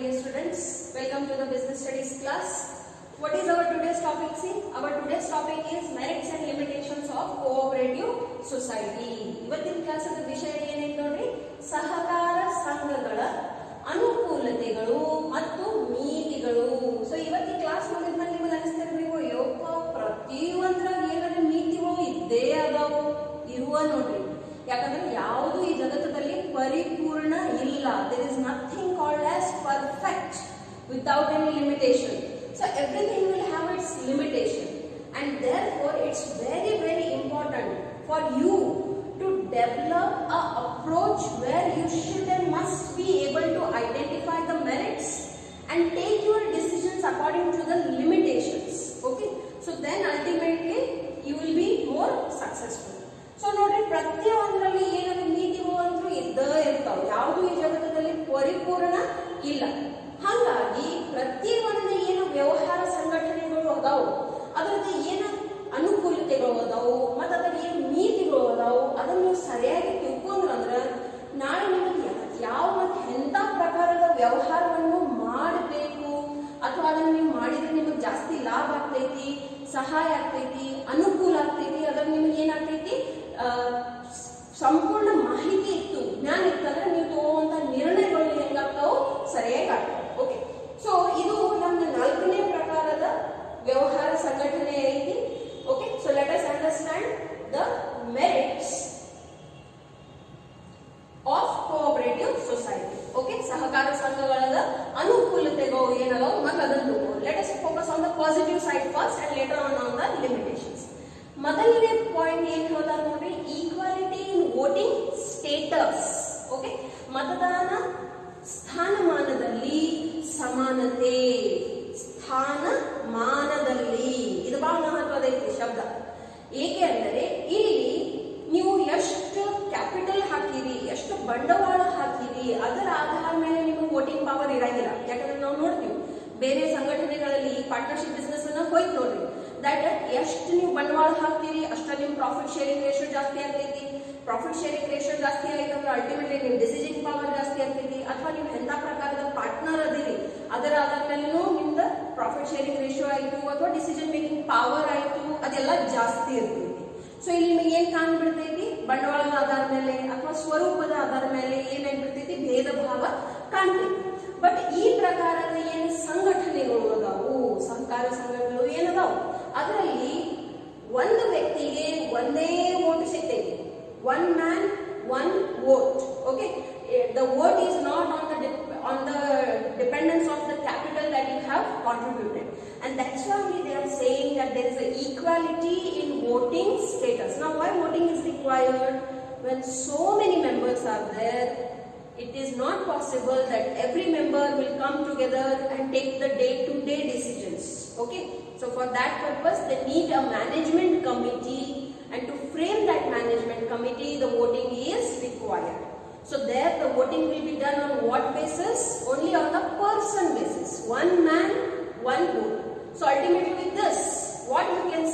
dear students. Welcome to the business studies class. What is our today's topic? See, our today's topic is merits and limitations of cooperative society. ಇವತ್ತಿನ class the ವಿಷಯ ಏನೇನು ನೋಡ್ರಿ, ಸಹಕಾರ ಸಂಘಗಳ ಅನುಕೂಲತೆಗಳು ಮತ್ತು ನೀತಿಗಳು. So ಇವತ್ತಿನ ಕ್ಲಾಸ್ ನೋಡಿದ್ಮೇಲೆ ನಿಮಗೆ ಅನಿಸ್ತಿರ್ಬೇಕು, ಯಪ್ಪ ಪ್ರತಿಯೊಂದ್ರಾಗ ಏನಾದ್ರೆ ನೀತಿಗಳು ಇದ್ದೇ ಅದಾವು ಇರುವ ನೋಡ್ರಿ. ಯಾಕಂದ್ರೆ ಯಾವುದು ಈ ಜಗತ್ತದಲ್ಲಿ ಪರಿಪೂರ್ಣ ಇಲ್ಲ. There is nothing called as perfect without any limitation. So everything will have its limitation, and therefore it's very very important for you to develop a approach where you should and must be able to identify the merits and take your decisions according to the limitations. Okay, so then ultimately you will be more successful. So ನೋಡ್ರಿ, ಪ್ರತಿಯೊಂದರಲ್ಲಿ ಏನಾದ್ರು ನೀತಿಗಳು ಅಂತೂ ಇದ್ದೇ ಇರ್ತಾವೆ. ಯಾವುದು ಈ ಜಗತ್ತದಲ್ಲಿ ಪರಿಪೂರ್ಣ ಇಲ್ಲ. ಹಾಗಾಗಿ ಪ್ರತಿಯೊಂದು ಏನು ವ್ಯವಹಾರ ಸಂಘಟನೆಗಳು ಅದಾವು, ಅದರಲ್ಲಿ ಏನು ಅನುಕೂಲತೆಗಳು ಅದಾವು ಮತ್ತು ಅದರ ಏನು ನೀತಿಗಳು ಅದಾವು, ಅದನ್ನು ನೀವು ಸರಿಯಾಗಿ ತಿಳ್ಕೊಂಡ್ರಂದ್ರೆ ನಾಳೆ ನಿಮಗೆ ಯಾವ ಮತ್ತು ಎಂಥ ಪ್ರಕಾರದ ವ್ಯವಹಾರವನ್ನು ಮಾಡಬೇಕು ಅಥವಾ ಅದನ್ನು ನೀವು ಮಾಡಿದ್ರೆ ನಿಮಗೆ ಜಾಸ್ತಿ ಲಾಭ ಆಗ್ತೈತಿ, ಸಹಾಯ ಆಗ್ತೈತಿ, ಅನುಕೂಲ ಆಗ್ತೈತಿ, ಅದರಲ್ಲಿ ನಿಮಗೆ ಏನಾಗ್ತೈತಿ ಸಂಪೂರ್ಣ ಮಾಹಿತಿ ಇತ್ತು, ಜ್ಞಾನ ಇತ್ತಂದ್ರೆ ನೀವು ತಗೋಂತ ನಿರ್ಣಯಗಳು ಹೆಂಗಾಗ್ತಾವು ಸರಿಯಾಗಿ ಆಗ್ತವೆ. ಓಕೆ, ಸೊ ಇದು ನಮ್ಮ 4ನೇ ಪ್ರಕಾರದ ವ್ಯವಹಾರ ಸಂಘಟನೆ ಐತಿ. Okay, so let us understand the merits of cooperative society. Okay, ಸಹಕಾರ ಸಂಘಗಳ ಅನುಕೂಲತೆಗಳು ಏನದಾವು ಮತ್ತು ಅದನ್ನು let us focus on the positive side first and later on the limitations. ಮೊದಲನೇ ಪಾಯಿಂಟ್ ಏನ್ ಹೇಳ್ತಾರೆ ನೋಡ್ರಿ, ಈಕ್ವಾಲಿಟಿ ಇನ್ ವೋಟಿಂಗ್ ಸ್ಟೇಟಸ್. ಓಕೆ, ಮತದಾನ ಸ್ಥಾನಮಾನದಲ್ಲಿ ಸಮಾನತೆ. ಸ್ಥಾನಮಾನದಲ್ಲಿ ಇದು ಬಹಳ ಮಹತ್ವದ ಐತಿ ಶಬ್ದ. ಏಕೆ ಅಂದರೆ ಇಲ್ಲಿ ನೀವು ಎಷ್ಟು ಕ್ಯಾಪಿಟಲ್ ಹಾಕಿರಿ, ಎಷ್ಟು ಬಂಡವಾಳ ಹಾಕಿರಿ, ಅದರ ಆಧಾರದ ಮೇಲೆ ನಿಮಗೆ ವೋಟಿಂಗ್ ಪವರ್ ಇರಂಗಿಲ್ಲ. ಯಾಕಂದ್ರೆ ನಾವು ನೋಡ್ತೀವಿ ಬೇರೆ ಸಂಘಟನೆಗಳಲ್ಲಿ ಪಾರ್ಟ್ನರ್ಶಿಪ್ ಬಿಸ್ನೆಸ್ ಅನ್ನ ಹೋಯ್ತು ನೋಡ್ರಿ, ದಟ್ ಎಷ್ಟು ನೀವು ಬಂಡವಾಳ ಹಾಕ್ತೀರಿ ಅಷ್ಟ ನಿಮ್ ಪ್ರಾಫಿಟ್ ಶೇರಿಂಗ್ ರೇಷಿಯೋ ಜಾಸ್ತಿ ಆಗ್ತೈತಿ. ಪ್ರಾಫಿಟ್ ಶೇರಿಂಗ್ ರೇಷಿಯೋ ಜಾಸ್ತಿ ಆಯ್ತು ಅಂದ್ರೆ ಅಲ್ಟಿಮೇಟ್ಲಿ ನಿಮ್ ಡಿಸಿಷನ್ ಪವರ್ ಜಾಸ್ತಿ ಆಗ್ತೈತಿ. ಅಥವಾ ನೀವು ಎಂತ ಪ್ರಕಾರದ ಪಾರ್ಟ್ನರ್ ಅದಿರಿ ಅದರ ಆಧಾರ ಮೇಲೂ ನಿಮ್ದು ಪ್ರಾಫಿಟ್ ಶೇರಿಂಗ್ ರೇಷಿಯೋ ಆಯ್ತು ಅಥವಾ ಡಿಸಿಷನ್ ಮೇಕಿಂಗ್ ಪವರ್ ಆಯ್ತು, ಅದೆಲ್ಲ ಜಾಸ್ತಿ ಇರ್ತೈತಿ. ಸೊ ಇಲ್ಲಿ ನಿಮಗೆ ಏನ್ ಕಾಣ್ಬಿಡ್ತೈತಿ, ಬಂಡವಾಳದ ಆಧಾರ ಮೇಲೆ ಅಥವಾ ಸ್ವರೂಪದ ಆಧಾರ ಮೇಲೆ ಏನಾಗ್ಬಿಡ್ತೈತಿ, ಭೇದ ಭಾವ ಕಾಣ್ತೈತಿ. ಬಟ್ ಈ ಪ್ರಕಾರದ ಏನು ಸಂಘಟನೆಗಳು ಅದಾವು, ಸಹಕಾರ ಸಂಘಟನೆಗಳು ಏನದಾವು, ಅದರಲ್ಲಿ ಒಂದು ವ್ಯಕ್ತಿಗೆ ಒಂದೇ ವೋಟ್ ಸಿಗ್ತೈತಿ. One man one vote. Okay, the vote is not on the dependence of the capital that you have contributed, and that's why they are saying that there is a equality in voting status. Now why voting is required? When so many members are there, it is not possible that every member will come together and take the day-to-day decisions. Okay, so for that purpose they need a management committee, and to frame that management committee the voting is required. So there the voting will be done on what basis? Only on the person basis. One man, one vote. So ultimately with this, what you can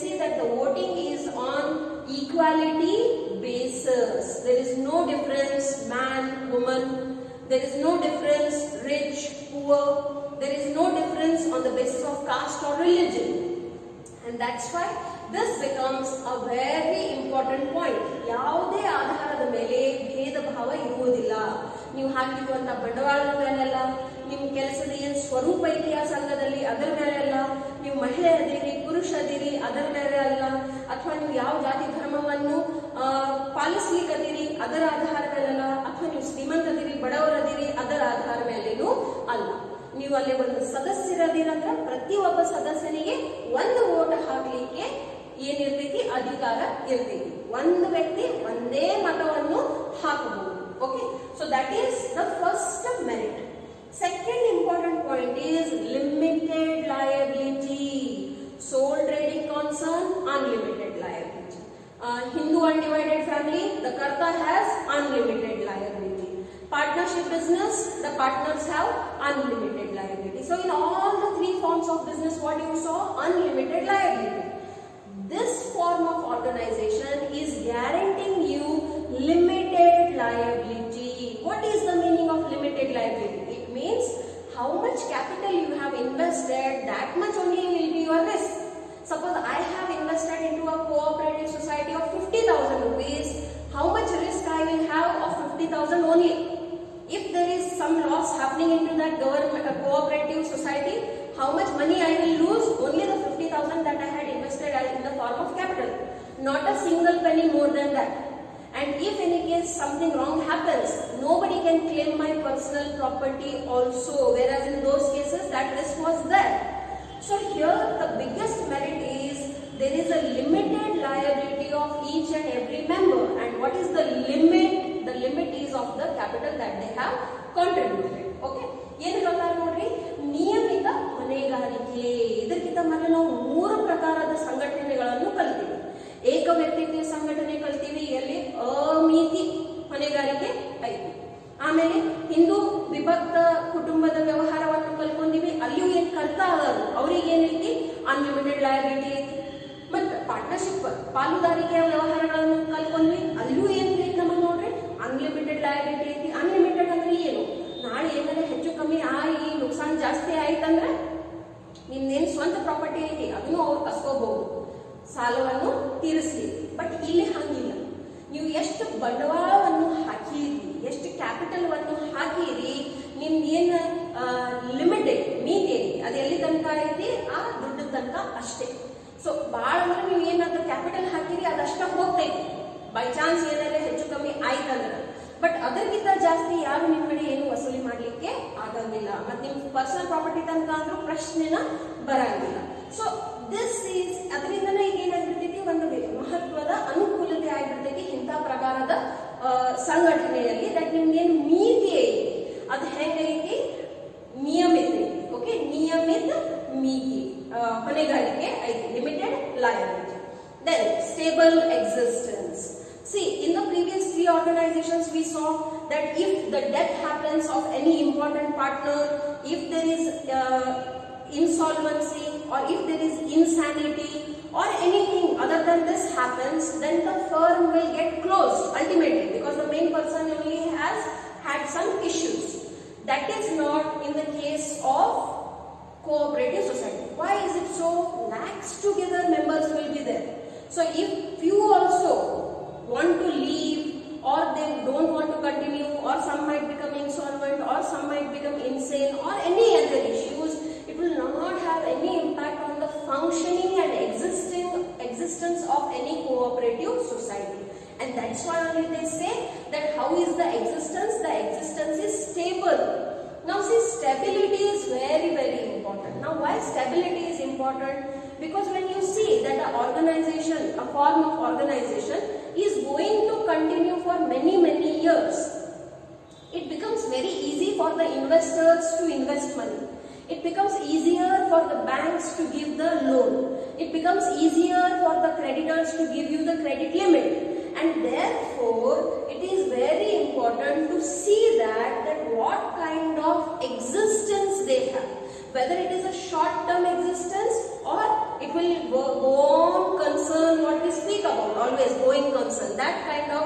see that the voting is on equality basis. There is no difference man, woman. There is no difference rich, poor. There is no difference on the basis of caste or religion. And that's why this becomes a very important point. ಯಾವುದೇ ಆಧಾರದ ಮೇಲೆ ಭೇದ ಭಾವ ಇರುವುದಿಲ್ಲ. ನೀವು ಹಾಕಿರುವಂತ ಬಂಡವಾಳದ ಮೇಲೆಲ್ಲ, ನಿಮ್ಮ ಕೆಲಸದ ಏನು ಸ್ವರೂಪ ಐತಿ ಆ ಸಂಘದಲ್ಲಿ ಅದರ ಮೇಲೆ ಅಲ್ಲ, ನೀವು ಮಹಿಳೆ ಅದಿರಿ ಪುರುಷ ಅದಿರಿ ಅದರ ಮೇಲೆ ಅಲ್ಲ, ಅಥವಾ ನೀವು ಯಾವ ಜಾತಿ ಧರ್ಮವನ್ನು ಪಾಲಿಸ್ಲಿಕ್ಕದಿರಿ ಅದರ ಆಧಾರ ಮೇಲಲ್ಲ, ಅಥವಾ ನೀವು ಶ್ರೀಮಂತದಿರಿ ಬಡವರದಿರಿ ಅದರ ಆಧಾರ ಮೇಲೇನೂ ಅಲ್ಲ. ನೀವು ಅಲ್ಲಿ ಒಂದು ಸದಸ್ಯರದಿರಂದ್ರೆ ಪ್ರತಿಯೊಬ್ಬ ಸದಸ್ಯನಿಗೆ ಒಂದು ವೋಟ್ ಹಾಕ್ಲಿಕ್ಕೆ ಏನಿರ್ತೈತಿ, ಅಧಿಕಾರ ಇರ್ತೈತಿ. ಒಂದು ವ್ಯಕ್ತಿ ಒಂದೇ ಮತವನ್ನು ಹಾಕಬಹುದು. Okay, so that is the first merit. Second important point is limited liability. Sole trading concern unlimited liability. Hindu undivided family, the Karta has unlimited liability. Partnership business, the partners have unlimited liability. So in all the 3 forms of business, what you saw? Unlimited liability. This form of organization is guaranteeing you limited liability. What is the meaning of limited liability? It means how much capital you have invested, that much only will be your risk. Suppose I have invested into a cooperative society of 50,000 rupees, how much risk I will have of 50,000 only? If there is some loss happening into that government cooperative society, how much money I will lose? Only the 50,000 that I had invested in the form of capital, not a single penny more than that. And if any case something wrong happens, nobody can claim my personal property also, whereas in those cases that risk was there. So here the biggest merit is there is a limited liability of each and every member. And what is the limit? The limit is of the capital that they have contributed. Okay? ಏನು ಹೇಳ್ತಾರೆ ನೋಡ್ರಿ, ನಿಯಮಿತ ಹೊಣೆಗಾರಿಕೆ. ಇದಕ್ಕಿಂತ ಮೊದಲು ನಾವು 3 ಪ್ರಕಾರದ ಸಂಘಟನೆಗಳನ್ನು ಕಲಿತೀವಿ. ಏಕ ವ್ಯಕ್ತಿತ್ವ ಸಂಘಟನೆ ಕಲಿತೀವಿ, ಎಲ್ಲಿ ಅಮಿತಿ ಹೊಣೆಗಾರಿಕೆ ಐತಿ. ಆಮೇಲೆ ಹಿಂದೂ ವಿಭಕ್ತ ಕುಟುಂಬದ ವ್ಯವಹಾರವನ್ನು ಕಲ್ಕೊಂಡಿವಿ, ಅಲ್ಲಿಯೂ ಏನ್ ಕಲ್ತಾ ಅದಾರು ಅವ್ರಿಗೆ ಏನೈತಿ, ಅನ್ಲಿಮಿಟೆಡ್ ಲಯಬಿಲಿಟಿ ಐತಿ. ಮತ್ತ ಪಾರ್ಟ್ನರ್ಶಿಪ್ ಪಾಲುದಾರಿಕೆಯ ವ್ಯವಹಾರಗಳನ್ನು ಕಲ್ಕೊಂಡ್ವಿ, ಅಲ್ಲಿಯೂ ಏನ್ ಐತಿ ನಮಗೆ ನೋಡ್ರಿ, ಅನ್ಲಿಮಿಟೆಡ್ ಲಯಬಿಲಿಟಿ ಐತಿ. ಅನ್ಲಿಮಿಟೆಡ್ ಅಂದ್ರೆ ಏನು, ನಾಳೆ ಏನಾದ್ರೆ ಹೆಚ್ಚು ಕಮ್ಮಿ ಆಗಿ ನುಕ್ಸಾನ್ ಜಾಸ್ತಿ ಆಯ್ತಂದ್ರೆ ನಿಮ್ದೇನು ಸ್ವಂತ ಪ್ರಾಪರ್ಟಿ ಐತಿ ಅದನ್ನು ಅವ್ರು ಕಸ್ಕೋಬಹುದು, ಸಾಲವನ್ನು ತೀರಿಸ್ಲಿ. ಬಟ್ ಇಲ್ಲಿ ಹಂಗಿಲ್ಲ, ನೀವು ಎಷ್ಟು ಬಂಡವಾಳವನ್ನು ಹಾಕಿರಿ, ಎಷ್ಟು ಕ್ಯಾಪಿಟಲ್ ವನ್ನು ಹಾಕಿರಿ, ನಿಮ್ದು ಏನ್ ಲಿಮಿಟ್ ಐತಿ, ಮಿತಿ ಐತಿ, ಅದು ಎಲ್ಲಿ ತನಕ ಐತಿ ಆ ದುಡ್ಡು ತನಕ ಅಷ್ಟೇ. ಸೊ ಬಾಳ ಅಂದ್ರೆ ನೀವು ಏನಾದ್ರು ಕ್ಯಾಪಿಟಲ್ ಹಾಕಿರಿ ಅದಷ್ಟ ಹೋಗ್ತೈತಿ, ಬೈ ಚಾನ್ಸ್ ಏನಾದ್ರೆ ಹೆಚ್ಚು ಕಮ್ಮಿ ಆಯ್ತಂದ್ರೆ. ಬಟ್ ಅದಕ್ಕಿಂತ ಜಾಸ್ತಿ ಯಾರು ನಿಮ್ ಕಡೆ ಏನು ವಸೂಲಿ ಮಾಡ್ಲಿಕ್ಕೆ ಆಗಂಗಿಲ್ಲ. ಮತ್ತೆ ನಿಮ್ ಪರ್ಸನಲ್ ಪ್ರಾಪರ್ಟಿ ತನಕ ಅಂದ್ರೂ ಪ್ರಶ್ನೆನ ಬರಂಗಿಲ್ಲ. ಸೊ ದಿಸ್ ಈಸ್ ಅದರಿಂದನೇ ಈಗ ಏನಾಗ್ಬಿಡ್ತೈತಿ, ಒಂದು ಮಹತ್ವದ ಅನುಕೂಲತೆ ಆಗಿರ್ತೈತಿ ಇಂಥ ಪ್ರಕಾರದ ಸಂಘಟನೆಯಲ್ಲಿ. ದಟ್ ನಿಮ್ಗೇನು ನೀತಿ ಐತಿ ಅದು ಹೆಂಗೈತಿ, ನಿಯಮಿತ ಐತಿ. ಓಕೆ, ನಿಯಮಿತ ಮಿತಿ ಹೊಣೆಗಾರಿಕೆ ಐತಿ, limited liability. Then stable existence. See, in the previous 3 organizations we saw that if the death happens of any important partner, if there is insolvency or if there is insanity or anything other than this happens, then the firm will get closed ultimately because the main person only has had some issues. That is not in the case of cooperative society. Why is it so? Lakhs together members will be there. So if few also want to leave or they don't want to continue, or some might become insolvent or some might become insane or any other issues, it will not have any impact on the functioning and existence of any cooperative society. And that's why only they say that how is the existence? The existence is stable. Now see, stability is very, very important. Now why stability is important? Because when you see that an organization, a form of organization is going to continue for many, many years, it becomes very easy for the investors to invest money. It becomes easier for the banks to give the loan. It becomes easier for the creditors to give you the credit limit. And therefore, it is very important to see that what kind of existence they have. Whether it is a short-term existence or it will go on concern, what we speak about, always going concern, that kind of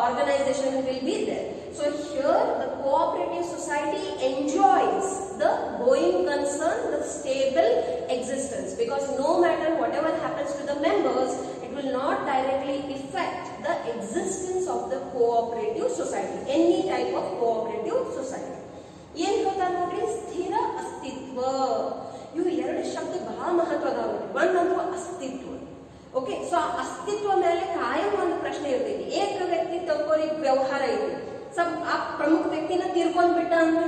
organization will be there. So here the cooperative society enjoys the going concern, the stable existence, because no matter whatever happens to the members, it will not directly affect the existence of the cooperative society, any type of cooperative society. ಏನ್ ಹೇಳ್ತಾರೆ ನೋಡ್ರಿ, ಸ್ಥಿರ ಅಸ್ತಿತ್ವ. ಇವು 2 ಶಬ್ದ ಬಹಳ ಮಹತ್ವ ಅದಾವ. ಒಂದಂತೂ ಅಸ್ತಿತ್ವ. ಓಕೆ, ಸೊ ಆ ಅಸ್ತಿತ್ವ ಮೇಲೆ ಕಾಯಂ ಒಂದು ಪ್ರಶ್ನೆ ಇರ್ತೈತಿ. ಏಕ ವ್ಯಕ್ತಿ ತಗೋರಿ ವ್ಯವಹಾರ ಐತಿ, ಆ ಪ್ರಮುಖ ವ್ಯಕ್ತಿನ ತೀರ್ಕೊಂಡ್ಬಿಟ್ಟ ಅಂದ್ರೆ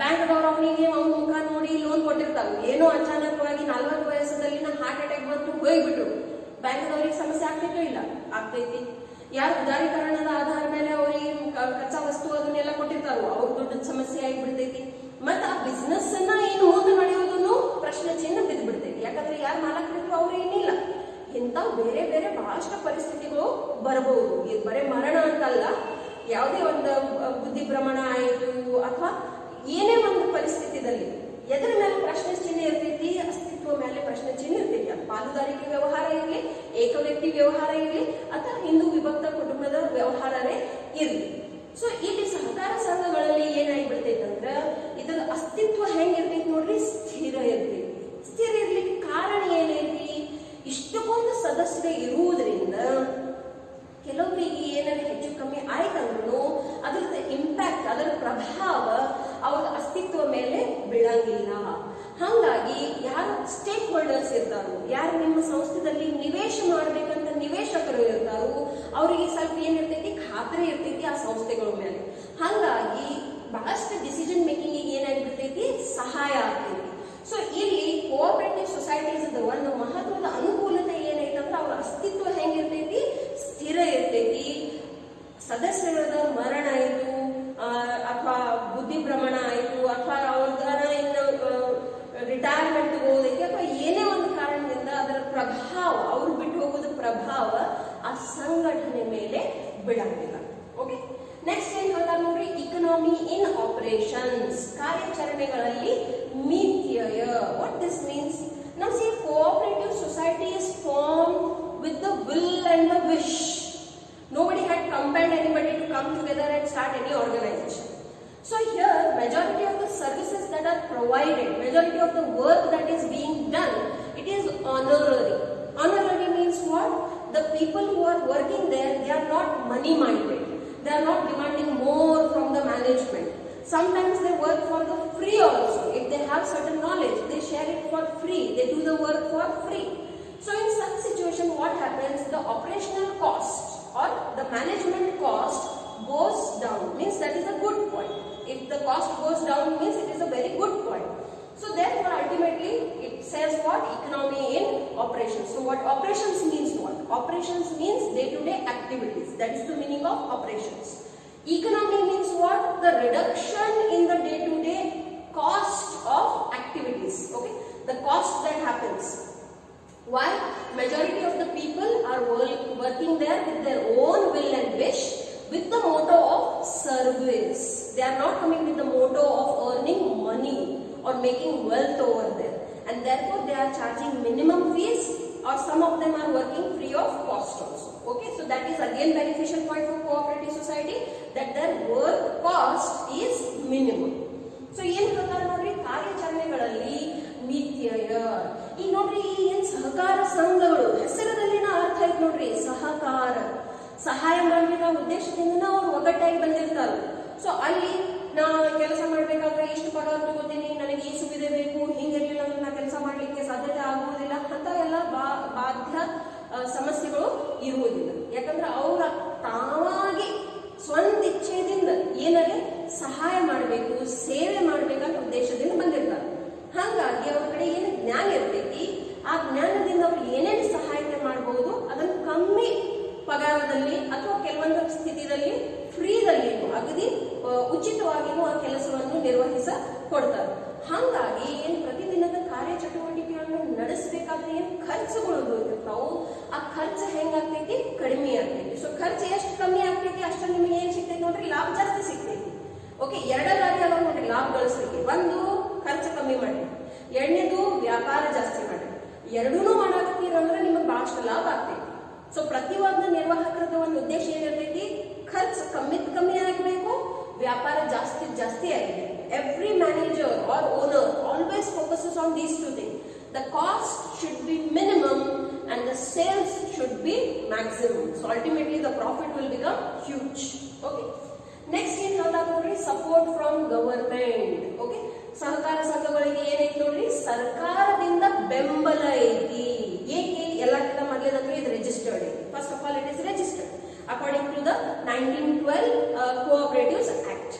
ಬ್ಯಾಂಕ್ದವ್ರು ಅವನಿಗೆ ಅವ್ನ ಮುಖ ನೋಡಿ ಲೋನ್ ಕೊಟ್ಟಿರ್ತಾವ. ಏನೋ ಅಚಾನಕವಾಗಿ 40 ವಯಸ್ಸದಲ್ಲಿನ ಹಾರ್ಟ್ ಅಟ್ಯಾಕ್ ಬಂತು ಹೋಗ್ಬಿಟ್ರು, ಬ್ಯಾಂಕ್ದವ್ರಿಗೆ ಸಮಸ್ಯೆ ಆಗ್ತೈತೋ ಇಲ್ಲ? ಆಗ್ತೈತಿ. ಯಾರು ಉದಾರೀಕರಣದ ಆಧಾರ ಮೇಲೆ ಅವರಿಗೆ ಕಚ್ಚಾ ವಸ್ತು ಅದನ್ನೆಲ್ಲ ಕೊಟ್ಟಿರ್ತಾರೋ ಅವ್ರ ದುಡ್ಡು ಸಮಸ್ಯೆ ಆಗಿಬಿಡ್ತೈತಿ. ಮತ್ತ ಆ ಬಿಸ್ನೆಸ್ ಅನ್ನ ಏನು ಮುಂದೆ ನಡೆಯೋದನ್ನು ಪ್ರಶ್ನೆ ಚಿಹ್ನೆ ಬಿದ್ದ್ಬಿಡ್ತೈತಿ. ಯಾಕಂದ್ರೆ ಯಾರು ಮಾಲಕರಿದ್ರು ಅವ್ರು ಏನಿಲ್ಲ. ಇಂಥ ಬೇರೆ ಬೇರೆ ಬಹಳಷ್ಟು ಪರಿಸ್ಥಿತಿಗಳು ಬರಬಹುದು. ಇದು ಬರೇ ಮರಣ ಅಂತಲ್ಲ, ಯಾವುದೇ ಒಂದು ಬುದ್ಧಿ ಭ್ರಮಣ ಆಯಿತು ಅಥವಾ ಏನೇ ಒಂದು ಪರಿಸ್ಥಿತಿದಲ್ಲಿ ಎದರ ಮೇಲೆ ಪ್ರಶ್ನೆ ಚಿಹ್ನೆ ಇರ್ತೈತಿ, ಅಸ್ತಿತ್ವ ಮೇಲೆ ಪ್ರಶ್ನೆ ಚಿಹ್ನೆ ಇರ್ತೈತಿ. ಅದು ಪಾಲುದಾರಿಕೆ ವ್ಯವಹಾರ ಇರಲಿ, ಏಕ ವ್ಯಕ್ತಿ ವ್ಯವಹಾರ ಇರಲಿ ಅಥವಾ ಹಿಂದೂ ವಿಭಕ್ತ ಕುಟುಂಬದ ವ್ಯವಹಾರನೇ ಇರಲಿ. ಸೊ ಇಲ್ಲಿ ಸಹಕಾರ ಸಂಘಗಳಲ್ಲಿ ಏನಾಗ್ಬಿಡ್ತೈತೆ ಅಂದ್ರೆ ಇದರ ಅಸ್ತಿತ್ವ ಯಾರು ನಿಮ್ಮ ಸಂಸ್ಥೆಯಲ್ಲಿ ನಿವೇಶ ಮಾಡ್ಬೇಕಂತ ನಿವೇಶಕರು ಇರ್ತಾರೋ ಅವರಿಗೆ ಸ್ವಲ್ಪ ಏನಿರ್ತೈತಿ ಖಾತ್ರಿ ಇರ್ತೈತಿ ಆ ಸಂಸ್ಥೆಗಳ ಮೇಲೆ. ಹಾಗಾಗಿ ಬಹಳಷ್ಟು ಡಿಸಿಷನ್ ಮೇಕಿಂಗ್ ಏನಾಗಿರ್ತೈತಿ ಸಹಾಯ ಆಗ್ತೈತಿ. ಸೊ ಇಲ್ಲಿ ಕೋಆಪರೇಟಿವ್ ಸೊಸೈಟೀಸ್ ಒಂದು ಮಹತ್ವದ ಅನುಕೂಲತೆ ಏನೈತಂದ್ರೆ ಅವ್ರ ಅಸ್ತಿತ್ವ ಹೆಂಗಿರ್ತೈತಿ, ಸ್ಥಿರ ಇರ್ತೈತಿ. ಸದಸ್ಯರದ ಮರಣ ಆಯ್ತು ಅಥವಾ ಬುದ್ಧಿಭ್ರಮಣ ಆಯ್ತು ಅಥವಾ ಅವ್ರದಾರ ಇನ್ನು ರಿಟೈರ್ಮೆಂಟ್ ಹೋಗೋದಕ್ಕೆ ಅಥವಾ ಏನೇ ಒಂದು ಕಾರಣದಿಂದ ಅದರ ಪ್ರಭಾವ ಅವ್ರು ಬಿಟ್ಟು ಹೋಗೋದ ಪ್ರಭಾವ ಆ ಸಂಘಟನೆ ಮೇಲೆ ಬೀಳಂಗಿಲ್ಲ. ಓಕೆ, ನೆಕ್ಸ್ಟ್ ಏನ್ ಹೇಳ್ತಾರೆ ನೋಡ್ರಿ, ಇಕನಾಮಿ ಇನ್ ಆಪರೇಷನ್ಸ್, ಕಾರ್ಯಾಚರಣೆಗಳಲ್ಲಿ ಮಿತ್ಯಯ. ವಾಟ್ ದಿಸ್ ಮೀನ್ಸ್, ನಾವು see cooperative society is form with the will and the wish. Nobody had compelled anybody to come together and start any organization. So here, majority of the services that are provided, majority of the work that is being done, it is honorary. Honorary means what? The people who are working there, they are not money minded. They are not demanding more from the management. Sometimes they work for the free also. If they have certain knowledge, they share it for free. They do the work for free. So in such situation, what happens? The operational cost or the management cost goes down, means that is a good point. If the cost goes down, means it is a very good point. So therefore ultimately it says what? Economy in operations. So what operations means what? Operations means day-to-day activities. That is the meaning of operations. Economy means what? The reduction in the day-to-day cost of activities. Okay, the cost that happens. Why? Majority of the people are working there with their own will and wish, with the motto of service. They are not coming with the motto of earning money or making wealth over there, and therefore they are charging minimum fees, or some of them are working free of cost also. Okay, so that is again beneficial point for cooperative society, that their work cost is minimum. So ಏನು ಹೇಳ್ತಾರೆ ನೋಡ್ರಿ, ಕಾರ್ಯಾಚರಣೆಗಳಲ್ಲಿ ಮಿತ್ಯಯ. ಈಗ ನೋಡ್ರಿ, ಏನ್ ಸಹಕಾರ ಸಂಘಗಳು ಹೆಸರದಲ್ಲಿನ ಅರ್ಥ ಐತ್ ನೋಡ್ರಿ, ಸಹಕಾರ, ಸಹಾಯ ಮಾಡ್ಬೇಕಾ ಉದ್ದೇಶದಿಂದ ಅವ್ರು ಒಗ್ಗಟ್ಟಾಗಿ ಬಂದಿರ್ತಾರೆ. ಸೊ ಅಲ್ಲಿ ನಾ ಕೆಲಸ ಮಾಡ್ಬೇಕಾದ್ರೆ ಇಷ್ಟು ಪಗಾರ ತಗೋತೀನಿ, ನನಗೆ ಈ ಸುವಿಧೆ ಬೇಕು, ಹಿಂಗಿರ್ಲಿಲ್ಲ ಅಂದ್ರೆ ನಾ ಕೆಲಸ ಮಾಡ್ಲಿಕ್ಕೆ ಸಾಧ್ಯತೆ ಆಗುವುದಿಲ್ಲ ಅಂತ ಎಲ್ಲ ಬಾಧ್ಯ ಸಮಸ್ಯೆಗಳು ಇರುವುದಿಲ್ಲ. ಯಾಕಂದ್ರೆ ಅವ್ರ ತಾವಾಗಿ ಸ್ವಂತ ಇಚ್ಛೆಯಿಂದ ಏನಾದ್ರೆ ಸಹಾಯ ಮಾಡಬೇಕು, ಸೇವೆ ಮಾಡ್ಬೇಕಂತ ಉದ್ದೇಶದಿಂದ ಬಂದಿರ್ತಾರೆ. ಹಾಗಾಗಿ ಅವ್ರ ಕಡೆ ಏನು ಜ್ಞಾನ ಇರ್ತೈತಿ, ಆ ಜ್ಞಾನದಿಂದ ಅವ್ರು ಏನೇನು ಸಹಾಯತೆ ಮಾಡಬಹುದು ಅದನ್ನು ಕಮ್ಮಿ ಪಗಾರದಲ್ಲಿ ಅಥವಾ ಕೆಲವೊಂದು ಸ್ಥಿತಿಯಲ್ಲಿ ಫ್ರೀದಲ್ಲಿ ಅಗದಿ ಉಚಿತವಾಗಿಯೂ ಆ ಕೆಲಸವನ್ನು ನಿರ್ವಹಿಸ ಕೊಡ್ತಾರೆ. ಹಾಗಾಗಿ ಏನ್ ಪ್ರತಿದಿನದ ಕಾರ್ಯಚಟುವಟಿಕೆಗಳನ್ನು ನಡೆಸಬೇಕಾದ್ರೆ ಏನ್ ಖರ್ಚುಗಳು ಇರ್ತಾವು, ಆ ಖರ್ಚು ಹೆಂಗಾಗ್ತೈತಿ, ಕಡಿಮೆ ಆಗ್ತೈತಿ. ಸೊ ಖರ್ಚು ಎಷ್ಟು ಕಮ್ಮಿ ಆಗ್ತೈತಿ ಅಷ್ಟು ನಿಮಗೆ ಏನ್ ಸಿಗ್ತೈತಿ ನೋಡ್ರಿ, ಲಾಭ ಜಾಸ್ತಿ ಸಿಗ್ತೈತಿ. ಓಕೆ, ಎರಡರಾಗಿ ಅದಾವ ನೋಡ್ರಿ ಲಾಭ ಗಳಿಸ್ಲಿಕ್ಕೆ. ಒಂದು, ಖರ್ಚು ಕಮ್ಮಿ ಮಾಡಿ, ಎರಡನೇದು ವ್ಯಾಪಾರ ಜಾಸ್ತಿ ಮಾಡಿ. ಎರಡೂ ಮಾಡಾಕತ್ತೀರಂದ್ರೆ ನಿಮಗೆ ಬಹಳಷ್ಟು ಲಾಭ ಆಗ್ತೈತಿ. ಸೊ ಪ್ರತಿಯೊಂದು ನಿರ್ವಾಹಕರದ ಒಂದು ಉದ್ದೇಶ ಏನಿರ್ತೈತಿ, ಖರ್ಚು ಕಮ್ಮಿ ಆಗಬೇಕು, ವ್ಯಾಪಾರ ಜಾಸ್ತಿ ಆಗಬೇಕು. Every manager or owner always focuses on these two things. The cost should be minimum and the sales should be maximum. So ultimately the profit will become huge. Okay. Next ಏನ್ ಹೇಳ್ತಾರೆ ನೋಡ್ರಿ, ಸಪೋರ್ಟ್ ಫ್ರಮ್ ಗವರ್ಮೆಂಟ್. ಓಕೆ, ಸಹಕಾರ ಸಂಘಗಳಿಗೆ ಏನೈತಿ ನೋಡ್ರಿ, ಸರ್ಕಾರದಿಂದ ಬೆಂಬಲ ಐತಿ. ಏಕೆ? ಎಲ್ಲಕ್ಕಿಂತ ಮೊದಲೇದಂದ್ರೆ ಇದು ರಿಜಿಸ್ಟರ್ಡ್ ಐತಿ. First of all it is registered according to the 1912 cooperatives act.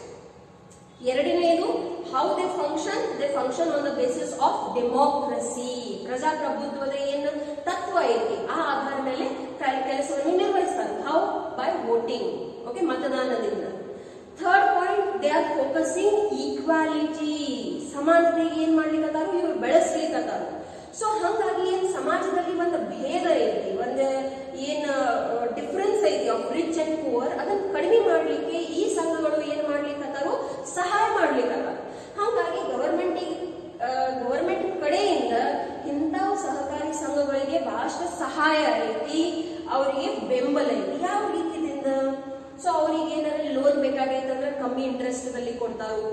ಎರಡನೇದು, how they function on the basis of democracy. ಪ್ರಜಾಪ್ರಭುತ್ವದ ಏನು ತತ್ವ ಐತಿ ಆ ಆಧಾರ ಮೇಲೆ ಕೆಲಸವನ್ನು ನಿರ್ವಹಿಸ್ತಾರೆ. ಹೌ? By voting. ಓಕೆ, ಮತದಾನದಿಂದ. Third point, they are focusing equality. ಸಮಾನತೆಗೆ ಏನ್ ಮಾಡ್ಲಿಕ್ಕತ್ತಾರು, ಇವ್ರು ಬೆಳೆಸ್ಲಿಕ್ಕತ್ತಾರು. ಸೊ ಹಾಗಾಗಿ ಏನ್ ಸಮಾಜದಲ್ಲಿ ಒಂದು ಭೇದ ಐತಿ, ಒಂದು ಏನ್ ಡಿಫರೆನ್ಸ್ ಐತಿ ಆಫ್ ರಿಚ್ ಅಂಡ್ ಪುವರ್, ಅದನ್ನ ಕಡಿಮೆ ಮಾಡ್ಲಿಕ್ಕೆ ಈ ಸಂಘಗಳು ಏನ್ ಮಾಡ್ಲಿಕ್ಕತ್ತಾರು, ಸಹಾಯ ಮಾಡ್ಲಿಕ್ಕತ್ತಾರ. ಹಾಗಾಗಿ ಗವರ್ಮೆಂಟ್ ಕಡೆಯಿಂದ ಇಂಥವು ಸಹಕಾರಿ ಸಂಘಗಳಿಗೆ ಬಹಳಷ್ಟು ಸಹಾಯ ಐತಿ, ಅವರಿಗೆ ಬೆಂಬಲ ಐತಿ. ಯಾವ ರೀತಿಯಿಂದ? ಸೊ ಅವ್ರಿಗೆ ಏನಾದ್ರು ಲೋನ್ ಬೇಕಾಗೈತೆ ಅಂದ್ರೆ ಕಮ್ಮಿ ಇಂಟ್ರೆಸ್ಟ್ ದಲ್ಲಿ ಕೊಡ್ತಾರು.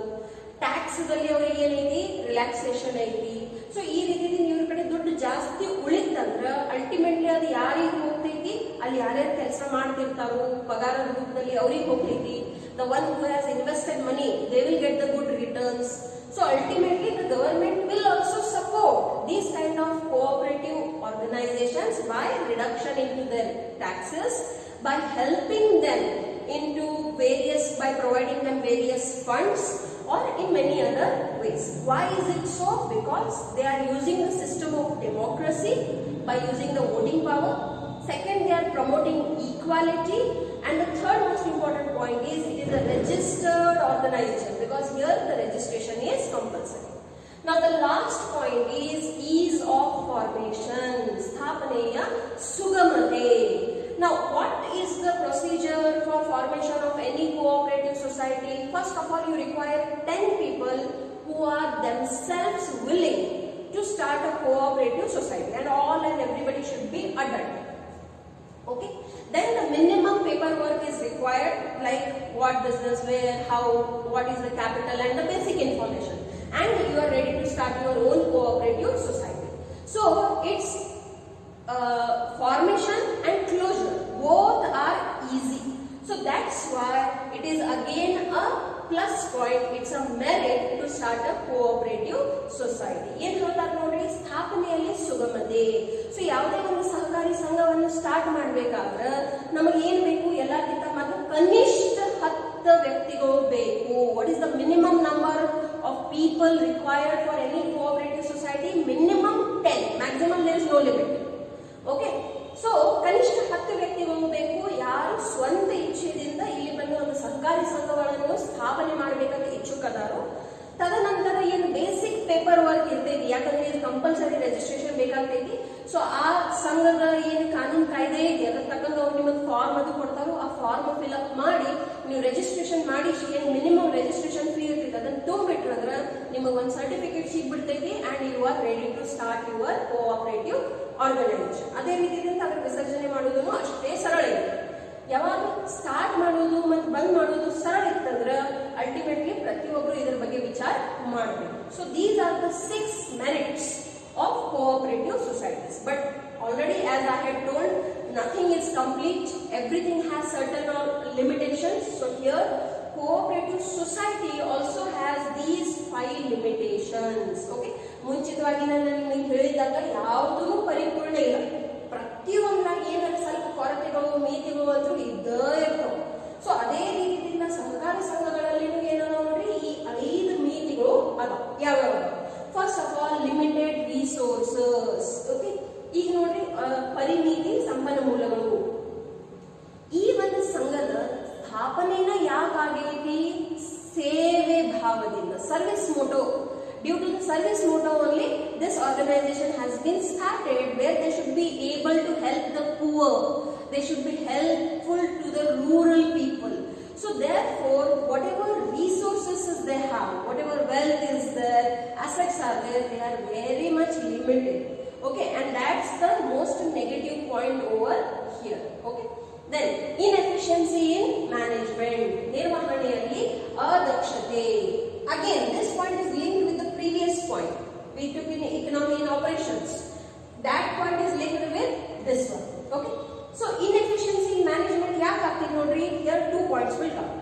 ಟ್ಯಾಕ್ಸ್ ದಲ್ಲಿ ಅವ್ರಿಗೆ ಏನೈತಿ, ರಿಲ್ಯಾಕ್ಸೇಷನ್ ಐತಿ. ಸೊ ಈ ರೀತಿ ಇವ್ರ ಕಡೆ ದುಡ್ಡು ಜಾಸ್ತಿ ಉಳಿತಂದ್ರ ಅಲ್ಟಿಮೇಟ್ಲಿ ಅದು ಯಾರಿಗೆ ಹೋಗ್ತೈತಿ, ಅಲ್ಲಿ ಯಾರ್ಯಾರು ಕೆಲಸ ಮಾಡ್ತಿರ್ತಾರೋ ಪಗಾರದ ರೂಪದಲ್ಲಿ ಅವ್ರಿಗೆ ಹೋಗ್ತೈತಿ. The one who has invested money, they will get the good returns. So ultimately the government will also support these kind of cooperative organizations by reduction into their taxes, by helping them into by providing them various funds, or in many other ways. Why is it so? Because they are using the system of democracy by using the voting power. Second, they are promoting equality, and the third most important point is it is a registered organization, because here the registration is compulsory. Now the last point is ease of formation, sthapaneya sugamate. Now what is the procedure for formation of any cooperative society? First of all, you require 10 people who are themselves willing to start a cooperative society, and all and everybody should be adult. Okay, then the minimum paperwork is required, like what business, where, how, what is the capital, and the basic information, and you are ready to start your own cooperative society. So its formation and closure both are easy, so that's why it is again a plus point, it's a merit to start a cooperative society. ಏನು ಹೇಳ್ತಾರೆ ನೋಡ್ರಿ, ಸ್ಥಾಪನೆಯಲ್ಲಿ ಸುಗಮತೆ. So ಯಾವುದೇ ಒಂದು ಸಹಕಾರಿ ಸಂಘವನ್ನು start ಮಾಡಬೇಕಾದ್ರೆ ನಮಗೆ ಏನ್ ಬೇಕು, ಎಲ್ಲಕ್ಕಿಂತ ಮೊದಲು ಕನಿಷ್ಠ 10 ವ್ಯಕ್ತಿಗಳು ಬೇಕು. What is the minimum number of people required for any cooperative society? Minimum 10, maximum there is no limit. Okay, so ಕನಿಷ್ಠ 10 ವ್ಯಕ್ತಿಗಳು ಬೇಕು, ಯಾರು ಸ್ವಂತ ಇಚ್ಛೆಯಿಂದ ಇಲ್ಲಿ ಬಂದು ಒಂದು ಸಹಕಾರಿ ಸಂಘಗಳನ್ನು ಸ್ಥಾಪನೆ ಮಾಡಬೇಕಂತ ಇಚ್ಛುಕದಾರೋ. ತದನಂತರ ಏನು ಬೇಸಿಕ್ ಪೇಪರ್ ವರ್ಕ್ ಇರ್ತೈತಿ, ಯಾಕಂದ್ರೆ ಇದು ಕಂಪಲ್ಸರಿ ರಿಜಿಸ್ಟ್ರೇಷನ್ ಬೇಕಾಗ್ತೈತಿ. ಸೊ ಆ ಸಂಘದ ಏನು ಕಾನೂನು ಕಾಯ್ದೆ ಇದೆ ಅದಕ್ಕೆ ತಕ್ಕಂಗೆ ಅವ್ರು ನಿಮಗೆ ಫಾರ್ಮ್ ಅದು ಕೊಡ್ತಾರೋ, ಆ ಫಾರ್ಮ್ ಫಿಲ್ ಅಪ್ ಮಾಡಿ ನೀವು ರಿಜಿಸ್ಟ್ರೇಷನ್ ಮಾಡಿ, ಏನು ಮಿನಿಮಮ್ ರಿಜಿಸ್ಟ್ರೇಷನ್ ಫೀ ಇರ್ತೈತಿ ಅದನ್ನ ತುಂಬಿಟ್ರಂದ್ರೆ ನಿಮಗೆ ಒಂದು ಸರ್ಟಿಫಿಕೇಟ್ ಸಿಗ್ಬಿಡ್ತೈತಿ, and you are ready to start your cooperative organisation. ಅದೇ ರೀತಿಯಿಂದ ಅದರ ವಿಸರ್ಜನೆ ಮಾಡೋದು ಅಷ್ಟೇ ಸರಳ ಇದೆ. ಯಾವಾಗ ಸ್ಟಾರ್ಟ್ ಮಾಡೋದು ಮತ್ತು ಬಂದ್ ಮಾಡೋದು ಸರಳ ಇತ್ತಂದ್ರೆ ಅಲ್ಟಿಮೇಟ್ಲಿ ಪ್ರತಿಯೊಬ್ಬರು ಇದರ ಬಗ್ಗೆ ವಿಚಾರ ಮಾಡಬೇಕು. So these are the 6 merits of cooperative societies. But already as I had told, nothing is complete, everything has certain limitations. So here cooperative society also has these 5 limitations. Okay, ಮುಂಚಿತವಾಗಿ ನಾನು ನಿಮಗೆ ಹೇಳಿದಾಗ ಯಾವುದೂ ಪರಿಪೂರ್ಣ ಇಲ್ಲ, ಪ್ರತಿಯೊಂದರಾಗ ಏನಾದ್ರು ಸ್ವಲ್ಪ ಕೊರತೆಗಳು ಮಿತಿಗಳು ಅಂತೂ ಇದ್ದೇ ಇರ್ತವೆ. ಸೊ ಅದೇ ರೀತಿಯಿಂದ ಸಹಕಾರಿ ಸಂಘಗಳಲ್ಲಿ ಏನೋ ನೋಡ್ರಿ, ಈ 5 ಮಿತಿಗಳು ಅದಾವ. ಯಾವ್ಯಾವ? First of all limited resources. Okay, ಈಗ ನೋಡ್ರಿ ಪರಿಮಿತಿ ಸಂಪನ್ಮೂಲಗಳು. ಈ ಒಂದು ಸಂಘದ ಸ್ಥಾಪನೆನ ಯಾಕಾಗೈತಿ? ಸೇವೆ ಭಾವದಿಂದ, service Moto. Due to the service motto only, this organization has been started, where they should be able to help the poor. They should be helpful to the rural people. So therefore, whatever resources they have, whatever wealth is there, assets are there, they are very much limited. Okay, and that's the most negative point over here. Okay, then inefficiency in management, ನಿರ್ವಹಣೆಯಲ್ಲಿ ಅದಕ್ಷತೆ. Again, this point is linked with the previous point we took in economy and operations. That point is linked with this one. Okay, so inefficiency in management yaakagti nodri, here 2 points will come.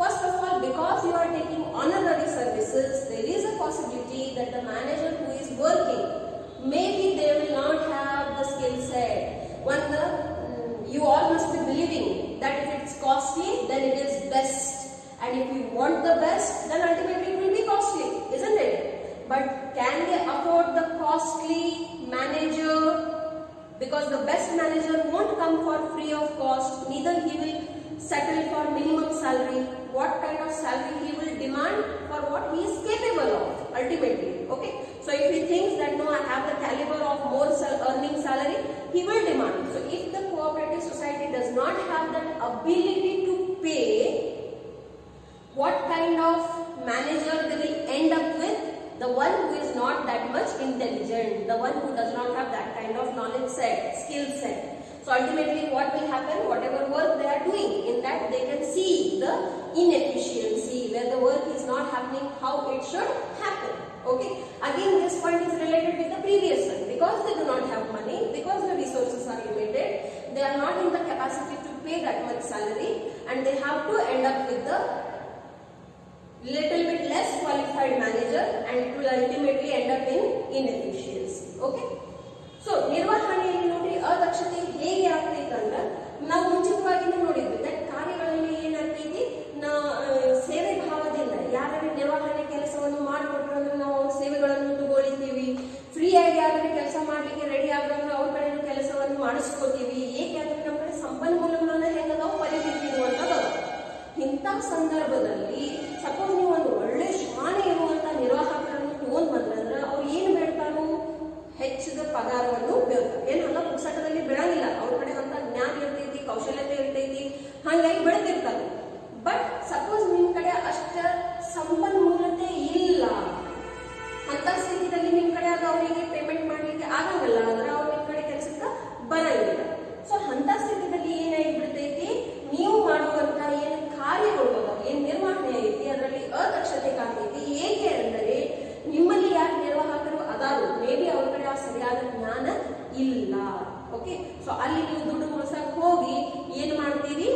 First of all, because you are taking honorary services, there is a possibility that the manager who is working, maybe they will not have the skill set. You all must be believing that if it's costly, then it is best. And if you want the best, then ultimately it will be costly, isn't it? But can they afford the costly manager? Because the best manager won't come for free of cost, neither he will settle for minimum salary. What kind of salary he will demand for what he is capable of ultimately. Okay, so if he thinks that no, I have the caliber of more earning salary, he will demand. So if the cooperative society does not have that ability to pay, what kind of manager they will end up with? The one who is not that much intelligent, the one who does not have that kind of knowledge set, skill set. So ultimately what will happen? Whatever work they are doing, in that they can see the inefficiency, where the work is not happening how it should happen. Okay, again this point is related with the previous one. Because they do not have money, because the resources are limited, they are not in the capacity salary, and they have to end up with the little bit less qualified manager, and it will ultimately end up in inefficiency. Okay, so ನಿರ್ವಹಣೆಯಲ್ಲಿ ನೋಡ್ರಿ ಅದಕ್ಷತೆ ಹೇಗೆ ಆಗ್ತೈತೆ ಅಂದ್ರೆ ನಾವು ಮುಂಚಿತವಾಗಿನೇ ನೋಡಿದ್ವಿ that ಕಾರ್ಯಗಳಲ್ಲಿ ಏನಾಗ್ತೈತಿ ಸೇವೆ ಭಾವದಿಂದ ಯಾರು ನಿರ್ವಹಣೆ ಕೆಲಸವನ್ನು ಮಾಡಿಕೊಟ್ರು ಅಂದ್ರೆ ನಾವು ಅವ್ರ ಸೇವೆಗಳನ್ನು ತಗೊಳ್ತೀವಿ, ಫ್ರೀ ಆಗಿ ಯಾರು ಕೆಲಸ ಮಾಡ್ಲಿಕ್ಕೆ ರೆಡಿ ಆದ್ರೆ ಅವ್ರ ಕಡೆ ಕೆಲಸವನ್ನು ಮಾಡಿಸ್ಕೋತೀವಿ. ಏಕೆಂದ್ರೆ ನಮ್ಮ ಕಡೆ ಸಂಪನ್ಮೂಲಗಳನ್ನ ಹೆಂಗದಾವ್ ಪರಿಮಿತಿ ಇರುವಂತದ್ದು. ಇಂಥ ಸಂದರ್ಭದಲ್ಲಿ ಸಪೋಸ್ ನೀವು ಒಂದು ಒಳ್ಳೆ ಶಾಣೆ ಇರುವಂತ ನಿರ್ವಾಹಕರನ್ನು ತಗೊಂಡ್ ಬಂದ್ರೆ ಅವ್ರು ಏನ್ ಬೇಡ್ತಾರೋ ಹೆಚ್ಚಿದ ಪಗಾರವನ್ನು ಬೇಡ್ತಾರೆ. ಏನಲ್ಲ ಪುಸ್ತಕದಲ್ಲಿ ಬಿಡಂಗಿಲ್ಲ, ಅವ್ರ ಕಡೆ ಅಂತ ಜ್ಞಾನ ಇರ್ತೈತಿ, ಕೌಶಲ್ಯತೆ ಇರ್ತೈತಿ, ಹಾಗಾಗಿ ಬೆಳೆದಿರ್ತಾರೆ. ಬಟ್ ಸಪೋಸ್ ನಿಮ್ ಕಡೆ ಅಷ್ಟ ಸಂಪನ್ಮೂಲತೆ ಇಲ್ಲ ಅಂತ ಸ್ಥಿತಿಯಲ್ಲಿ ನಿಮ್ ಕಡೆ ಅದು ಅವರಿಗೆ ಪೇಮೆಂಟ್ ಮಾಡ್ಲಿಕ್ಕೆ ಆಗಂಗಿಲ್ಲ ಅಂದ್ರೆ ಅವ್ರು ನಿಮ್ ಕಡೆ ಕೆಲಸಕ್ಕೆ ಬರಂಗಿಲ್ಲ. ಸೊ ಅಂತ ಸ್ಥಿತಿಯಲ್ಲಿ ಏನಾಗಿಬಿಡ್ತೈತಿ, ನೀವು ಮಾಡುವಂತ ಏನು ಕಾರ್ಯಗಳು ಅದಾವ, ಏನ್ ನಿರ್ವಹಣೆ ಐತಿ ಅದರಲ್ಲಿ ಅದಕ್ಷತೆ ಕಾಣ್ತೈತಿ. ಏಕೆ ಅಂದರೆ ನಿಮ್ಮಲ್ಲಿ ಯಾರು ನಿರ್ವಾಹಕರು ಅದಾರು ಮೇ ಬಿ ಅವ್ರ ಕಡೆ ಆ ಸರಿಯಾದ ಜ್ಞಾನ ಇಲ್ಲ. ಓಕೆ, ಸೊ ಅಲ್ಲಿ ನೀವು ದುಡ್ಡು ಉಳಿಸಕ್ ಹೋಗಿ ಏನ್ ಮಾಡ್ತೀರಿ,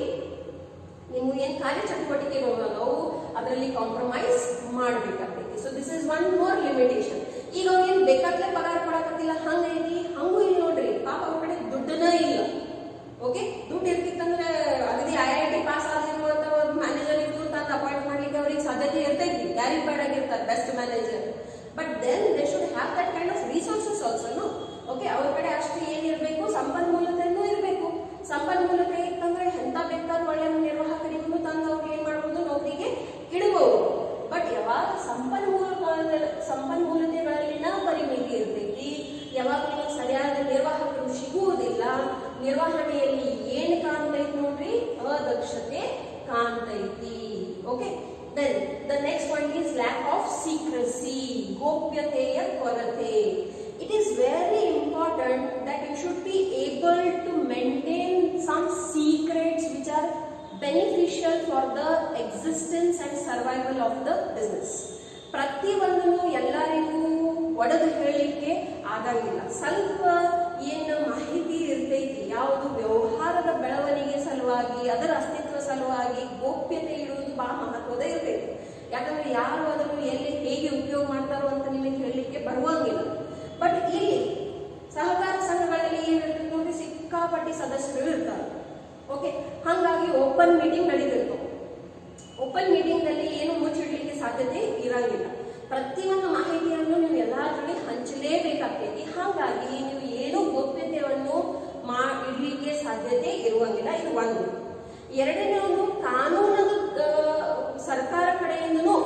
ನಿಮ್ಗೆ ಏನ್ ಕಾರ್ಯಚಟುವಟಿಕೆಗಳು ಅದಾವು ಅದರಲ್ಲಿ ಕಾಂಪ್ರಮೈಸ್ ಮಾಡ್ಬೇಕಾಗ್ತೈತಿ. So this is one more limitation. ಈಗ ಅವ್ರು ಏನ್ ಬೇಕಾದ್ರೆ ಪಗಾರ ಕೊಡಕತ್ತಿಲ್ಲ ಹಂಗೈತಿ, ಹಂಗೂ ಇಲ್ಲಿ ನೋಡ್ರಿ ಪಾಪ ಅವ್ರ ಕಡೆ ದುಡ್ಡನ ಇಲ್ಲ. ಓಕೆ, ದುಡ್ಡು ಇರ್ತಿತ್ತಂದ್ರೆ ಅಗದಿ IIT ಪಾಸ್ ಆಗಿರುವಂತ ಮ್ಯಾನೇಜರ್ ಇದ್ದು ತಂದು ಅಪಾಯಿಂಟ್ ಮಾಡ್ಲಿಕ್ಕೆ ಅವ್ರಿಗೆ ಸಾಧ್ಯತೆ ಇರ್ತೈತಿ, ಯಾರಿಗೆ ಬೇಡಾಗಿರ್ತಾರೆ best manager. But then they should have that kind of resources also. Okay, ಅವ್ರ ಕಡೆ ಅಷ್ಟು ಏನಿರ್ಬೇಕು, ಸಂಪನ್ಮೂಲತೆನೂ ಇರಬೇಕು. ಸಂಪನ್ಮೂಲತೆ ಇತ್ತಂದ್ರೆ ಎಂತ ಬೇಕಾದ ಒಳ್ಳೆ ನಿರ್ವಾಹಕರಿಗೂ ತಂದು ಅವ್ರು ಏನ್ ಮಾಡಬಹುದು, ನೌಕರಿಗೆ ಇಡಬಹುದು. ಬಟ್ ಯಾವಾಗ ಸಂಪನ್ಮೂಲತೆಗಳಲ್ಲಿನ ಪರಿಮಿತಿ ಇರ್ತೈತಿ, ಯಾವಾಗ ನಿಮಗೆ ಸರಿಯಾದ ನಿರ್ವಾಹಕರು ಸಿಗುವುದಿಲ್ಲ, ನಿರ್ವಹಣೆಯಲ್ಲಿ ಏನ್ ಕಾಣ್ತೈತಿ ನೋಡ್ರಿ, ಅದಕ್ಷತೆ ಕಾಣ್ತೈತಿ. Okay, then the next point is lack of secrecy, ಗೋಪ್ಯತೆಯ ಕೊರತೆ. It is very important that you should be able to maintain some secrets which are beneficial for the existence and survival of the business. ಪ್ರತಿಯೊಂದನ್ನು ಎಲ್ಲರಿಗೂ ಒಡೆದು ಹೇಳಲಿಕ್ಕೆ ಆಗಂಗಿಲ್ಲ. ಸ್ವಲ್ಪ ಏನು ಮಾಹಿತಿ ಇರ್ತೈತಿ, ಯಾವುದು ವ್ಯವಹಾರದ ಬೆಳವಣಿಗೆ ಸಲುವಾಗಿ, ಅದರ ಅಸ್ತಿತ್ವ ಸಲುವಾಗಿ ಗೋಪ್ಯತೆ ಇಡುವುದು ಬಹಳ ಮಹತ್ವದ ಇರ್ತೈತಿ. ಯಾಕಂದ್ರೆ ಯಾರು ಅದನ್ನು ಎಲ್ಲಿ ಹೇಗೆ ಉಪಯೋಗ ಮಾಡ್ತಾರೋ ಅಂತ ನಿಮಗೆ ಹೇಳಲಿಕ್ಕೆ ಬರುವಂಗಿಲ್ಲ. ಬಟ್ ಇಲ್ಲಿ ಸಹಕಾರ ಸಂಘಗಳಲ್ಲಿ ಏನಿರ್ತದೆ ನೋಡಿ, ಸಿಕ್ಕಾಪಟ್ಟಿ ಸದಸ್ಯರು ಇರ್ತಾರೆ. ಓಕೆ, ಹಾಗಾಗಿ ಓಪನ್ ಮೀಟಿಂಗ್ ನಡೀತಿರ್ತವೆ. ಓಪನ್ ಮೀಟಿಂಗ್ ನಲ್ಲಿ ಏನು ಮುಚ್ಚಿಡ್ಲಿಕ್ಕೆ ಸಾಧ್ಯತೆ ಇರಂಗಿಲ್ಲ. ಪ್ರತಿಯೊಂದು ಮಾಹಿತಿಯನ್ನು ನೀವು ಎಲ್ಲಾ ಕಡೆ ಹಂಚಲೇಬೇಕಾಗ್ತೈತಿ. ಹಾಗಾಗಿ ನೀವು ಏನು ಗೋಪ್ಯತೆಯನ್ನು ಇಡ್ಲಿಕ್ಕೆ ಸಾಧ್ಯತೆ ಇರುವಂಗಿಲ್ಲ. ಇದು ಒಂದು. ಎರಡನೇ ಒಂದು, ಕಾನೂನದ ಸರ್ಕಾರ ಕಡೆಯಿಂದನೂ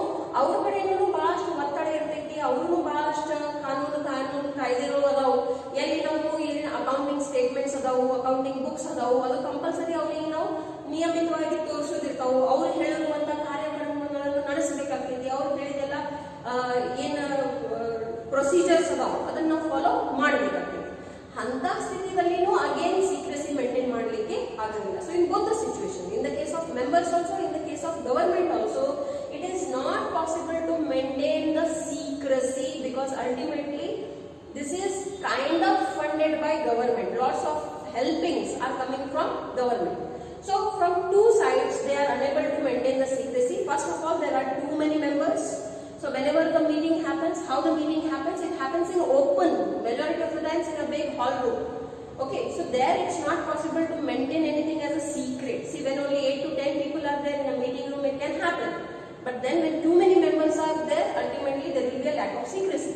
ಅವ್ರ ಕಡೆಯಿಂದನೂ ಬಹಳಷ್ಟು ಒತ್ತಡ ಇರ್ತೈತಿ. ಅವರು ಬಹಳಷ್ಟು ಕಾನೂನು ಕಾಯ್ದೆಗಳು ಅದಾವು. ಎಲ್ಲಿ ನಾವು ಏನೇನು ಅಕೌಂಟಿಂಗ್ ಸ್ಟೇಟ್ಮೆಂಟ್ಸ್ ಅದಾವು, ಅಕೌಂಟಿಂಗ್ ಬುಕ್ಸ್ ಅದಾವು, ಅದು ಕಂಪಲ್ಸರಿ ಅವ್ರಿಗೆ ನಾವು ನಿಯಮಿತವಾಗಿ ತೋರಿಸೋದಿರ್ತಾವು. ಅವ್ರು ಹೇಳಿರುವಂತ ಕಾರ್ಯಕ್ರಮಗಳನ್ನು ನಡೆಸಬೇಕಾಗ್ತೈತಿ. ಅವ್ರು ಹೇಳಿದೆಲ್ಲ ಏನ್ ಪ್ರೊಸೀಜರ್ಸ್ ಅದಾವು ಅದನ್ನ ನಾವು ಫಾಲೋ ಮಾಡಬೇಕಾಗ್ತೈತಿ. ಅಂತ ಸ್ಥಿತಿಯಲ್ಲಿನೂ ಅಗೇನ್ ಸೀಕ್ರೆಸಿ ಮೇಂಟೈನ್ ಮಾಡಲಿಕ್ಕೆ ಆಗಂಗಿಲ್ಲ. So in both the situation, in the case of members also, in the case of government also, it is not possible to maintain the secrecy because ultimately this is kind of funded by government. Lots of helpings are coming from government. So from two sides they are unable to maintain the secrecy. First of all, there are too many members. So whenever the meeting happens, how the meeting happens, it happens in open, majority of the times in a big hall room. Okay, so there it's not possible to maintain anything as a secret. See, when only 8 to 10 people are there in a meeting room, it can happen. But then when too many members are there, ultimately there will be a lack of secrecy.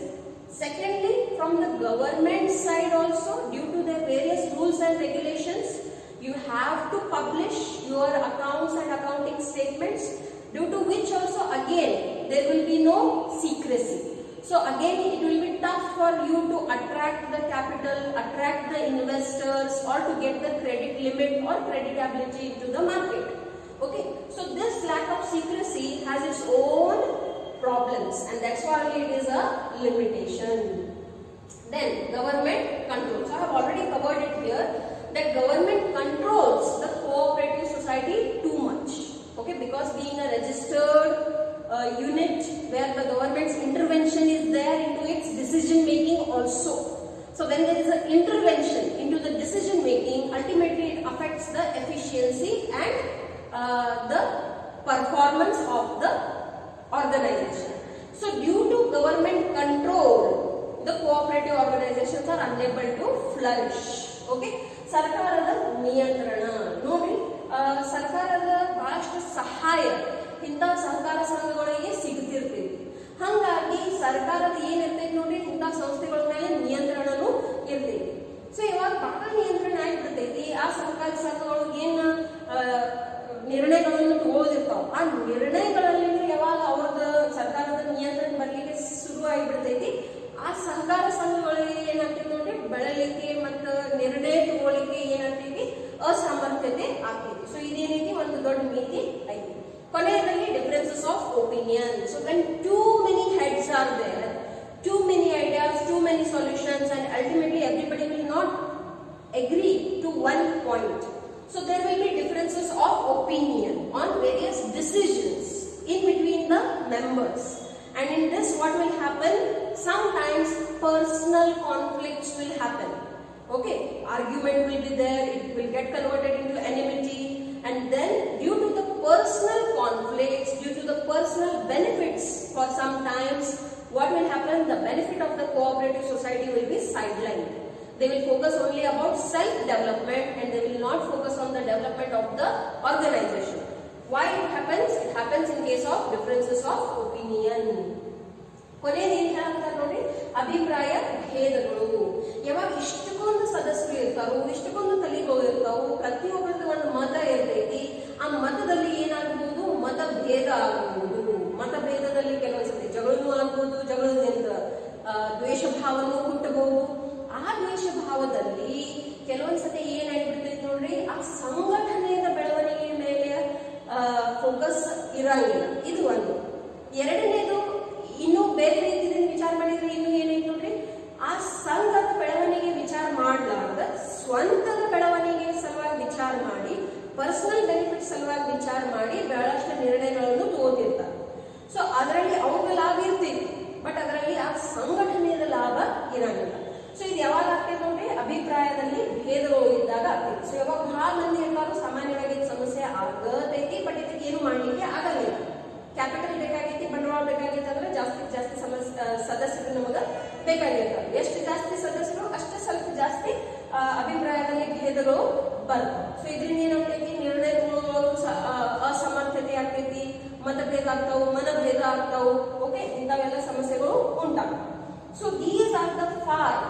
Secondly, from the government side also, due to their various rules and regulations, you have to publish your accounts and accounting statements, due to which also again there will be no secrecy. So again it will be tough for you to attract the capital, attract the investors, or to get the credit limit or creditability into the market. Okay, so this lack of secrecy has its own problems, and that's why it is a limitation. Then government controls. I have already covered it here, that government controls the cooperative society too much. Okay, because being a registered unit where the government's intervention is there into its decision making also. So when there is an intervention into the decision making, ultimately it affects the efficiency and the performance of the organization. So due to government control, the cooperative organizations are unable to flourish. Okay, ಸರ್ಕಾರದ ನಿಯಂತ್ರಣ ನೋಡಿ, ಸರ್ಕಾರದ ಬಹಳಷ್ಟು ಸಹಾಯ ಇಂಥ ಸಹಕಾರ ಸಂಘಗಳಿಗೆ ಸಿಗ್ತಿರ್ತೈತಿ. ಹಂಗಾಗಿ ಸರ್ಕಾರದ ಏನಿರ್ತೈತಿ ನೋಡಿ, ಇಂಥ ಸಂಸ್ಥೆಗಳ ಮೇಲೆ ನಿಯಂತ್ರಣನೂ ಇರ್ತೈತಿ. ಸೊ ಇವಾಗ ಬಹಳ ನಿಯಂತ್ರಣ ಆಗಿಬಿಡ್ತೈತಿ. ಆ ಸಹಕಾರಿ ಸಂಘಗಳು ಏನ್ ನಿರ್ಣಯಗಳನ್ನು ತಗೊಳ್ಳೋದಿರ್ತಾವ, ಆ ನಿರ್ಣಯಗಳಲ್ಲಿ ಯಾವಾಗ ಅವ್ರದ್ದು ಸರ್ಕಾರದ ನಿಯಂತ್ರಣ ಬರ್ಲಿಕ್ಕೆ ಶುರು ಆಗಿಬಿಡ್ತೈತಿ, ಆ ಸಹಕಾರ ಸಂಘಗಳಿಗೆ ಏನಾಗ್ತೈತಿ ನೋಡ್ರಿ, ಬೆಳಲಿಕ್ಕೆ ಮತ್ತು ನಿರ್ಣಯ ತಗೊಳ್ಳಿಕ್ಕೆ ಏನಾಗ್ತೈತಿ, ಅಸಾಮರ್ಥ್ಯತೆ ಆಗ್ತೈತಿ. ಸೊ ಇದೇನೈತಿ, ಒಂದು ದೊಡ್ಡ ಮಿತಿ ಐತಿ. ಕೊನೆಯಲ್ಲಿ differences of opinion. So when too many heads are there, too many ideas, too many solutions, and ultimately everybody will not agree to one point. So there will be differences of opinion on various decisions in between the members. And in this, what will happen? Sometimes personal conflicts will happen. Okay, argument will be there, it will get converted into enmity, and then due to the personal conflicts, due to the personal benefits, for sometimes what will happen? The benefit of the cooperative society will be sidelined. They will focus only about self-development and they will not focus on the development of the organization. Why it happens? It happens in case of differences of opinion. ಕೊನೆಯಲ್ಲಿ ಏನ್ ಹೇಳ್ತಾರೆ ನೋಡಿ, ಅಭಿಪ್ರಾಯ ಭೇದಗಳು. ಯಾವಾಗ ಇಷ್ಟಕ್ಕೊಂದು ಸದಸ್ಯರು ಇರ್ತಾರೋ, ಇಷ್ಟಕ್ಕೊಂದು ತಲೆಗಳು ಇರ್ತಾವು, ಪ್ರತಿಯೊಬ್ಬರದ್ದು ಒಂದು ಮತ ಇರ್ತೈತಿ. ಆ ಮತದಲ್ಲಿ ಏನಾಗಬಹುದು? ಮತಭೇದ ಆಗಬಹುದು. ಮತಭೇದದಲ್ಲಿ ಕೆಲವೊಂದ್ಸತಿ ಜಗಳೂ ಆಗ್ಬಹುದು, ಜಗಳದಿಂದ ದ್ವೇಷ ಭಾವನೂ ಹುಟ್ಟಬಹುದು. ಆ ದ್ವೇಷ ಭಾವದಲ್ಲಿ ಕೆಲವೊಂದ್ಸತಿ ಏನಾಗಿಬಿಡ್ತೈತಿ ನೋಡ್ರಿ, ಆ ಸಂಘಟನೆಯ ಬೆಳವಣಿಗೆ ಮೇಲೆ ಫೋಕಸ್ ಇರಂಗಿಲ್ಲ. ಇದು ಒಂದು. ಎರಡನೇದು, ಇನ್ನು ಬೇರೆ ರೀತಿಯಿಂದ ವಿಚಾರ ಮಾಡಿದ್ರೆ ಇನ್ನು ಏನೈತಿ ನೋಡ್ರಿ, ಆ ಸಂಘದ ಬೆಳವಣಿಗೆ ವಿಚಾರ ಮಾಡಲಾರ್ದ ಸ್ವಂತದ ಬೆಳವಣಿಗೆ ಸಲುವಾಗಿ ವಿಚಾರ ಮಾಡಿ, ಪರ್ಸನಲ್ ಬೆನಿಫಿಟ್ ಸಲುವಾಗಿ ವಿಚಾರ ಮಾಡಿ ಬಹಳಷ್ಟು ನಿರ್ಣಯಗಳನ್ನು ತಗೋತಿರ್ತಾರೆ. ಸೊ ಅದರಲ್ಲಿ ಅವ್ರಿಗೆ ಲಾಭ ಇರ್ತೈತಿ, ಬಟ್ ಅದರಲ್ಲಿ ಆ ಸಂಘಟನೆಯ ಲಾಭ ಇರಂಗಿಲ್ಲ. ಸೊ ಇದು ಯಾವಾಗ ಆಗ್ತೈತಿ ನೋಡ್ರಿ, ಅಭಿಪ್ರಾಯದಲ್ಲಿ ಭೇದಗಳು ಇದ್ದಾಗ ಆಗ್ತೈತಿ. ಸೊ ಯಾವಾಗ ಬಹಳ ಮಂದಿ ಎಲ್ಲರೂ ಸಾಮಾನ್ಯವಾಗಿ ಸಮಸ್ಯೆ ಆಗತೈತಿ, ಬಟ್ ಇದಕ್ಕೆ ಏನು ಮಾಡ್ಲಿಕ್ಕೆ ಆಗಂಗಿಲ್ಲ. ಕ್ಯಾಪಿಟಲ್ ಬೇಕಾಗೈತಿ, ಬಂಡವಾಳ ಬೇಕಾಗೈತಿ ಅಂದ್ರೆ ಜಾಸ್ತಿ ಸದಸ್ಯರು ನಮಗ ಬೇಕಾಗಿರ್ತಾರೆ. ಎಷ್ಟು ಜಾಸ್ತಿ ಸದಸ್ಯರು ಅಷ್ಟೇ ಸ್ವಲ್ಪ ಜಾಸ್ತಿ ಅಭಿಪ್ರಾಯದಲ್ಲಿ ಭೇದಗಳು ಬರ್ತವೆ. ಸೊ ಇದರಿಂದ ಏನಾಗ್ತೈತಿ, ನಿರ್ಣಯಗಳು ಅಸಮರ್ಥತೆ ಆಗ್ತೈತಿ, ಮತಭೇದ ಆಗ್ತಾವು, ಮನಭೇದ ಆಗ್ತಾವು. ಓಕೆ, ಇಂಥವೆಲ್ಲ ಸಮಸ್ಯೆಗಳು ಉಂಟಾಗ್ತವೆ. So these are the 5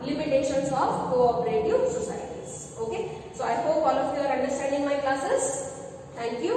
limitations of cooperative societies. Okay, so I hope all of you are understanding my classes. Thank you.